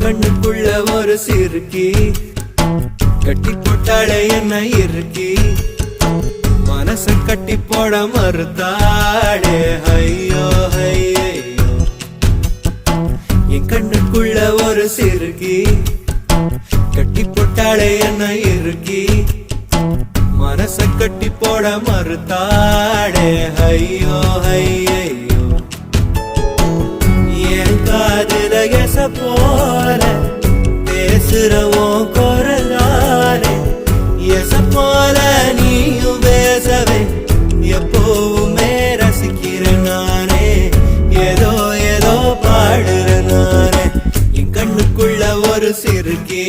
கண்ணுக்குள்ள ஒரு சிறுக்கி கட்டி போட்டாளே என்ன இருக்கி மனச கட்டி போட மறுத்தாளே ஐயோ ஐயோ என் கண்ணுக்குள்ள ஒரு சிறுக்கி கட்டி போட்டாளே என்ன இருக்கி மனச கட்டி போட மறுத்தாளே ஐயோ ஐயோ என் காதுல எச போல பேசுறவோ குரலாலே எச போல நீயும் பேசவே எப்பவுமே ரசிக்கிறேன் நானே ஏதோ ஏதோ பாடுற நானே என் கண்ணுக்குள்ள ஒரு சிறுக்கி